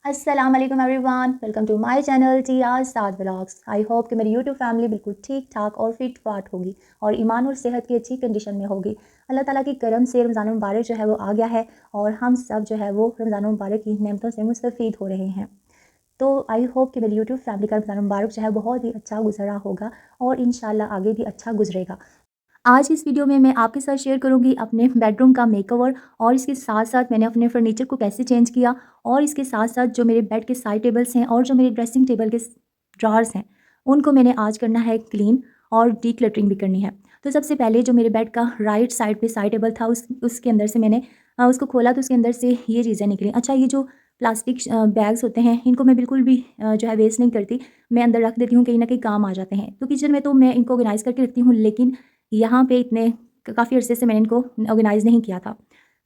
अस्सलाम वालेकुम everyone, welcome to my channel Tiya's Saad vlogs. I hope कि मेरी यूट्यूब फैमिली बिल्कुल ठीक ठाक और फिट फाट होगी और ईमान और सेहत की अच्छी कंडीशन में होगी। अल्लाह ताला की करम से रमज़ान मुबारक जो है वो आ गया है और हम सब जो है वो रमज़ान मुबारक की नेमतों से मुस्तफ़ीद हो रहे हैं। तो आई होप कि मेरी यूट्यूब फैमिली का रमज़ान मुबारक जो है बहुत ही अच्छा गुजरा होगा और इंशाल्लाह आगे भी अच्छा गुजरेगा। आज इस वीडियो में मैं आपके साथ शेयर करूंगी अपने बेडरूम का मेकओवर और इसके साथ साथ मैंने अपने फर्नीचर को कैसे चेंज किया और इसके साथ साथ जो मेरे बेड के साइड टेबल्स हैं और जो मेरे ड्रेसिंग टेबल के ड्रार्स हैं उनको मैंने आज करना है क्लीन और डीक्लटरिंग भी करनी है। तो सबसे पहले जो मेरे बेड का राइट साइड पे साइड टेबल था उसके अंदर से मैंने उसको खोला तो उसके अंदर से ये चीज़ें निकली। अच्छा, ये जो प्लास्टिक बैग्स होते हैं इनको मैं बिल्कुल भी जो है वेस्ट नहीं करती, मैं अंदर रख देती हूँ, कहीं ना कहीं काम आ जाते हैं। तो किचन में तो मैं इनको ऑर्गेनाइज़ करके रखती हूँ, लेकिन यहाँ पे इतने काफ़ी अरसे से मैंने इनको ऑर्गेनाइज़ नहीं किया था।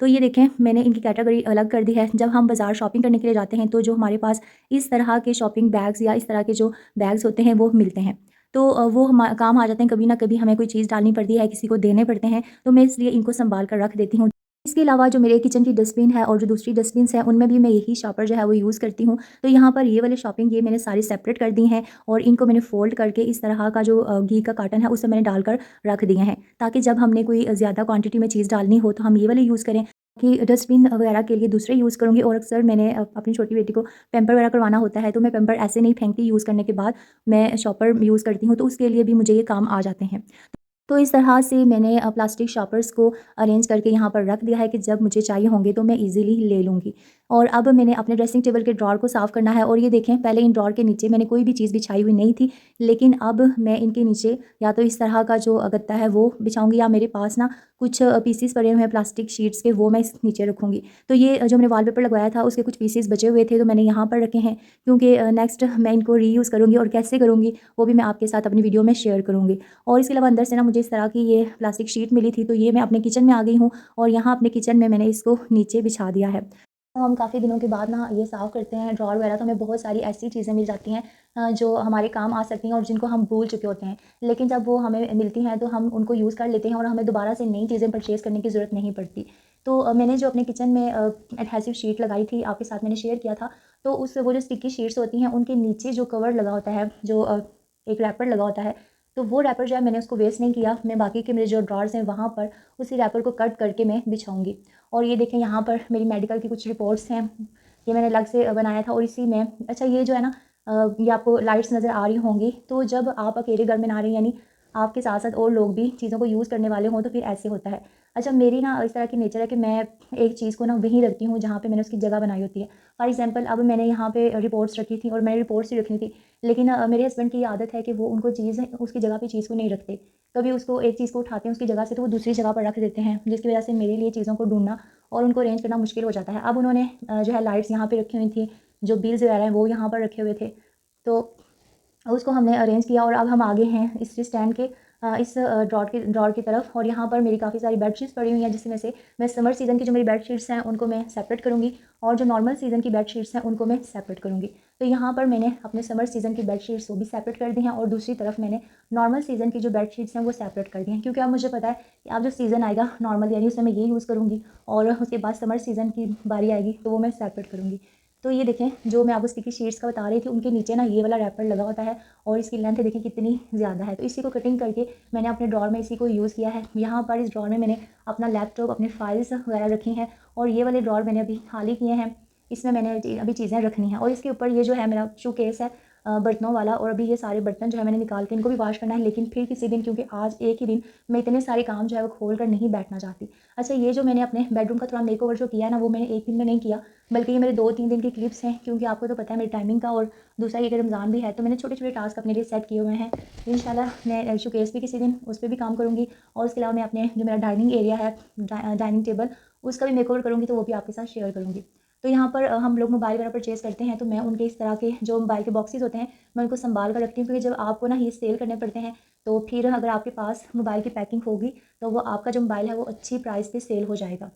तो ये देखें, मैंने इनकी कैटेगरी अलग कर दी है। जब हम बाज़ार शॉपिंग करने के लिए जाते हैं तो जो हमारे पास इस तरह के शॉपिंग बैग्स या इस तरह के जो बैग्स होते हैं वो मिलते हैं। तो वो हम काम आ जाते हैं, कभी ना कभी हमें कोई चीज़ डालनी पड़ती है, किसी को देने पड़ते हैं, तो मैं इसलिए इनको सँभाल कर रख देती हूँ। इसके अलावा जो मेरे किचन की डस्टबिन है और जो दूसरी डस्टबिन्स हैं उनमें भी मैं यही शॉपर जो है वो यूज़ करती हूँ। तो यहाँ पर ये वाले शॉपिंग ये मैंने सारी सेपरेट कर दी हैं और इनको मैंने फ़ोल्ड करके इस तरह का जो घी का कार्टन है उसमें मैंने डालकर रख दिए हैं, ताकि जब हमने कोई ज़्यादा क्वांटिटी में चीज़ डालनी हो तो हम ये वाले यूज़ करें। कि डस्टबिन वगैरह के लिए दूसरे यूज़ करूँगी। और अक्सर मैंने अपनी छोटी बेटी को पैम्पर वगैरह करवाना होता है, तो मैं पैम्पर ऐसे नहीं फेंकती, यूज़ करने के बाद मैं शॉपर यूज़ करती हूँ, तो उसके लिए भी मुझे ये काम आ जाते हैं। तो इस तरह से मैंने प्लास्टिक शॉपर्स को अरेंज करके यहाँ पर रख दिया है कि जब मुझे चाहिए होंगे तो मैं इजीली ले लूँगी। और अब मैंने अपने ड्रेसिंग टेबल के ड्रॉर को साफ़ करना है और ये देखें, पहले इन ड्रॉर के नीचे मैंने कोई भी चीज़ बिछाई हुई नहीं थी, लेकिन अब मैं इनके नीचे या तो इस तरह का जो गत्ता है वो बिछाऊँगी, या मेरे पास ना कुछ पीसेस पड़े हुए हैं प्लास्टिक शीट्स के, वो मैं इस नीचे रखूँगी। तो ये जो मैंने वॉलपेपर लगवाया था उसके कुछ पीसेस बचे हुए थे, तो मैंने यहाँ पर रखे हैं, क्योंकि नेक्स्ट मैं इनको रीयूज़ करूँगी और कैसे करूँगी वो भी मैं आपके साथ अपनी वीडियो में शेयर करूँगी। और इसके अलावा अंदर से ना मुझे इस तरह की ये प्लास्टिक शीट मिली थी, तो ये मैं अपने किचन में आ गई हूँ और यहाँ अपने किचन में मैंने इसको नीचे बिछा दिया है। तो हम काफ़ी दिनों के बाद ना ये साफ़ करते हैं ड्रॉर वगैरह, तो हमें बहुत सारी ऐसी चीज़ें मिल जाती हैं जो हमारे काम आ सकती हैं और जिनको हम भूल चुके होते हैं, लेकिन जब वो हमें मिलती हैं तो हम उनको यूज़ कर लेते हैं और हमें दोबारा से नई चीज़ें परचेज़ करने की ज़रूरत नहीं पड़ती। तो मैंने जो अपने किचन में एडहेसिव शीट लगाई थी, आपके साथ मैंने शेयर किया था, तो उस वो जो स्टिकी शीट्स होती हैं उनके नीचे जो कवर लगा होता है, जो एक रैपर लगा होता है, तो वो रैपर जो है मैंने उसको वेस्ट नहीं किया। मैं बाकी के मेरे जो ड्रॉर्स हैं वहाँ पर उसी रैपर को कट करके मैं बिछाऊँगी। और ये देखें, यहाँ पर मेरी मेडिकल की कुछ रिपोर्ट्स हैं, ये मैंने अलग से बनाया था और इसी में अच्छा ये जो है ना ये आपको लाइट्स नज़र आ रही होंगी, तो जब आप अकेले घर में ना रहें, यानी आपके साथ साथ और लोग भी चीज़ों को यूज़ करने वाले हों, तो फिर ऐसे होता है। अच्छा, मेरी ना इस तरह की नेचर है कि मैं एक चीज़ को ना वहीं रखती हूँ जहाँ पे मैंने उसकी जगह बनाई होती है। फॉर एग्जांपल, अब मैंने यहाँ पे रिपोर्ट्स रखी थी और मैंने रिपोर्ट्स ही रखनी थी, लेकिन मेरे हस्बैंड की आदत है कि वो उनको चीज़ उसकी जगह पे चीज़ को नहीं रखते। कभी उसको एक चीज़ को उठाते हैं उसकी जगह से, तो वो दूसरी जगह पर रख देते हैं, जिसकी वजह से मेरे लिए चीज़ों को ढूँढना और उनको अरेंज करना मुश्किल हो जाता है। अब उन्होंने जो है लाइट्स यहाँ पे रखी हुई थी, जो बिल्स वगैरह हैं वो यहाँ पर रखे हुए थे, तो उसको हमने अरेंज किया और अब हम आगे हैं इस स्टैंड के इस ड्रॉर की तरफ। और यहाँ पर मेरी काफ़ी सारी बेडशीट्स पड़ी हुई हैं, जिसमें से मैं समर सीज़न की जो मेरी बेडशीट्स हैं उनको मैं सेपरेट करूँगी और जो नॉर्मल सीज़न की बेडशीट्स हैं उनको मैं सेपरेट करूँगी। तो यहाँ पर मैंने अपने समर सीज़न की बेडशीट्स वो भी सेपरेट कर दी हैं और दूसरी तरफ मैंने नॉर्मल सीज़न की जो बेडशीट्स हैं वो सेपरेट कर दी हैं, क्योंकि अब मुझे पता है कि अब जो सीज़न आएगा नॉर्मल, यानी उसमें मैं ये यूज़ करूँगी और उसके बाद समर सीज़न की बारी आएगी तो वो मैं सेपरेट करूँगी। तो ये देखें, जो मैं आपको स्टिकी शीट्स का बता रही थी उनके नीचे ना ये वाला रैपर लगा होता है और इसकी लेंथ देखें कितनी ज़्यादा है, तो इसी को कटिंग करके मैंने अपने ड्रॉर में इसी को यूज़ किया है। यहाँ पर इस ड्रॉर में मैंने अपना लैपटॉप, अपनी फाइल्स वगैरह रखी हैं और ये वाले ड्रॉर मैंने अभी खाली किए हैं, इसमें मैंने अभी चीज़ें रखनी हैं। और इसके ऊपर ये जो है मेरा शू केस है बर्तनों वाला, और अभी ये सारे बर्तन जो है मैंने निकाल के इनको भी वॉश करना है, लेकिन फिर किसी दिन, क्योंकि आज एक ही दिन मैं इतने सारे काम जो है वो खोल कर नहीं बैठना चाहती। अच्छा, ये जो मैंने अपने बेडरूम का थोड़ा मेकओवर जो किया है ना, वो मैंने एक दिन में नहीं किया, बल्कि ये मेरे 2-3 दिन की क्लिप्स हैं, क्योंकि आपको तो पता है मेरी टाइमिंग का, और दूसरा ये कि रमज़ान भी है, तो मैंने छोटे छोटे टास्क अपने लिए सेट किए हुए हैं। इंशाल्लाह मैं शोकेस भी किसी दिन उस पर भी काम करूँगी और उसके अलावा मैं अपने जो मेरा डाइनिंग एरिया है, डाइनिंग टेबल, उसका भी मेकओवर करूँगी, तो वो भी आपके साथ शेयर करूँगी। तो यहाँ पर हम लोग मोबाइल वगैरह परचेज़ करते हैं, तो मैं उनके इस तरह के जो मोबाइल के बॉक्सेस होते हैं मैं उनको संभाल कर रखती हूँ, क्योंकि जब आपको ना ये सेल करने पड़ते हैं, तो फिर अगर आपके पास मोबाइल की पैकिंग होगी तो वो आपका जो मोबाइल है वो अच्छी प्राइस पे सेल हो जाएगा।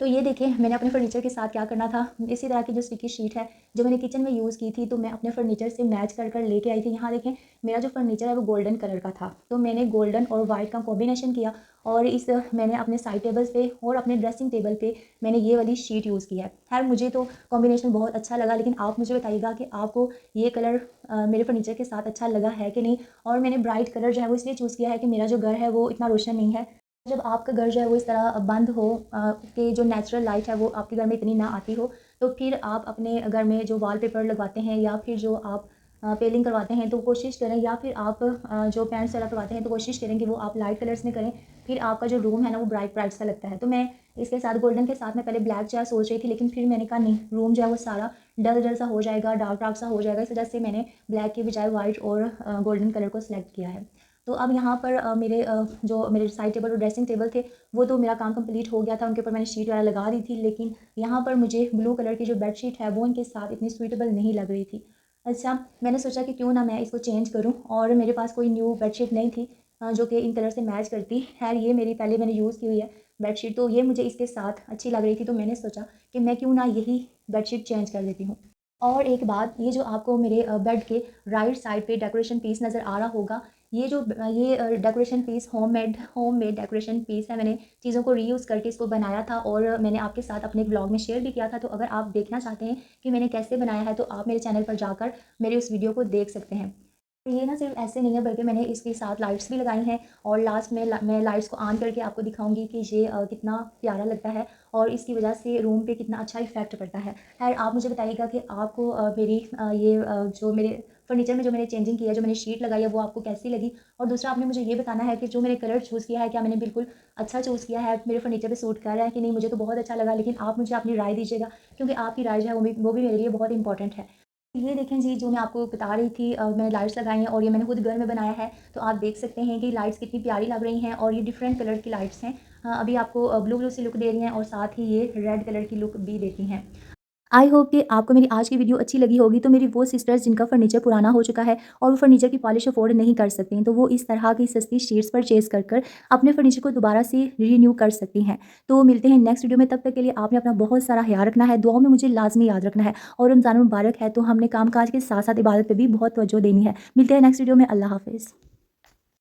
तो ये देखें मैंने अपने फर्नीचर के साथ क्या करना था, इसी तरह की जो स्टिकी शीट है जो मैंने किचन में यूज़ की थी, तो मैं अपने फर्नीचर से मैच कर कर लेके आई थी। यहाँ देखें मेरा जो फर्नीचर है वो गोल्डन कलर का था, तो मैंने गोल्डन और वाइट का कॉम्बिनेशन किया और इस मैंने अपने साइड टेबल्स पे और अपने ड्रेसिंग टेबल पे मैंने ये वाली शीट यूज़ की है। खैर मुझे तो कॉम्बिनेशन बहुत अच्छा लगा, लेकिन आप मुझे बताइएगा कि आपको ये कलर मेरे फर्नीचर के साथ अच्छा लगा है कि नहीं। और मैंने ब्राइट कलर जो है वो इसलिए चूज़ किया है कि मेरा जो घर है वो इतना रोशन नहीं है। जब आपका घर जो है वो इस तरह बंद हो कि जो नेचुरल लाइट है वो आपके घर में इतनी ना आती हो, तो फिर आप अपने घर में जो वॉलपेपर लगवाते हैं या फिर जो आप पेलिंग करवाते हैं तो कोशिश करें, या फिर आप जो पेंट्स वगैरह करवाते हैं तो कोशिश करें कि वो आप लाइट कलर्स में करें। फिर आपका जो रूम है ना वो ब्राइट ब्राइट सा लगता है। तो मैं इसके साथ गोल्डन के साथ मैं पहले ब्लैक जो है सोच रही थी, लेकिन फिर मैंने कहा नहीं, रूम जो है वो सारा डल डल सा हो जाएगा, डार्क डार्क सा हो जाएगा, इस वजह से मैंने ब्लैक के बजाय वाइट और गोल्डन कलर को सिलेक्ट किया है। तो अब यहाँ पर जो मेरे साइड टेबल और ड्रेसिंग टेबल थे वो तो मेरा काम कंप्लीट हो गया था, उनके ऊपर मैंने शीट वगैरह लगा दी थी, लेकिन यहाँ पर मुझे ब्लू कलर की जो बेडशीट है वो इनके साथ इतनी सूटेबल नहीं लग रही थी। अच्छा, मैंने सोचा कि क्यों ना मैं इसको चेंज करूँ, और मेरे पास कोई न्यू बेडशीट नहीं थी जो कि इन कलर से मैच करती। खैर ये मेरी पहले मैंने यूज़ की हुई है बेडशीट, तो ये मुझे इसके साथ अच्छी लग रही थी, तो मैंने सोचा कि मैं क्यों ना यही बेडशीट चेंज कर देती हूँ। और एक बात, ये जो आपको मेरे बेड के राइट साइड पे डेकोरेशन पीस नज़र आ रहा होगा, ये decoration piece homemade decoration piece है। मैंने चीज़ों को रीयूज़ करके इसको बनाया था और मैंने आपके साथ अपने ब्लॉग में शेयर भी किया था। तो अगर आप देखना चाहते हैं कि मैंने कैसे बनाया है तो आप मेरे चैनल पर जाकर मेरे उस वीडियो को देख सकते हैं। ये ना सिर्फ ऐसे नहीं है, बल्कि मैंने इसके साथ लाइट्स भी लगाई हैं और लास्ट में मैं लाइट्स को ऑन करके आपको दिखाऊंगी कि ये कितना प्यारा लगता है और इसकी वजह से रूम पे कितना अच्छा इफेक्ट पड़ता है। खैर आप मुझे बताइएगा कि आपको जो मेरे फर्नीचर में जो मैंने चेंजिंग किया है, जो मैंने शीट लगाई है, वो आपको कैसी लगी। और दूसरा आपने मुझे ये बताना है कि जो मैंने कलर चूज़ किया है क्या मैंने बिल्कुल अच्छा चूज़ किया है, मेरे फर्नीचर पे सूट कर रहा है कि नहीं। मुझे तो बहुत अच्छा लगा, लेकिन आप मुझे अपनी राय दीजिएगा, क्योंकि आपकी राय जो है वो भी मेरे लिए बहुत इंपॉर्टेंट है। ये देखें जी, जो मैं आपको बता रही थी, मैंने लाइट्स लगाई हैं और ये मैंने खुद घर में बनाया है। तो आप देख सकते हैं कि लाइट्स कितनी प्यारी लग रही हैं और ये डिफरेंट कलर की लाइट्स हैं। अभी आपको ब्लू ब्लू सी लुक दे रही हैं और साथ ही ये रेड कलर की लुक भी देती हैं। आई होप कि आपको मेरी आज की वीडियो अच्छी लगी होगी। तो मेरी वो सिस्टर्स जिनका फर्नीचर पुराना हो चुका है और वो फर्नीचर की पॉलिश अफोर्ड नहीं कर सकती हैं, तो वो इस तरह की सस्ती शीट्स परचेज़ कर कर अपने फर्नीचर को दोबारा से रीन्यू कर सकती हैं। तो मिलते हैं नेक्स्ट वीडियो में, तब तक के लिए आपने अपना बहुत सारा ख्याल रखना है, दुआओं में मुझे लाज़मी याद रखना है। और रमज़ान मुबारक है, तो हमने काम-काज के साथ-साथ इबादत पे भी बहुत तवज्जो देनी है। मिलते हैं नेक्स्ट वीडियो में। अल्लाह हाफ़िज़।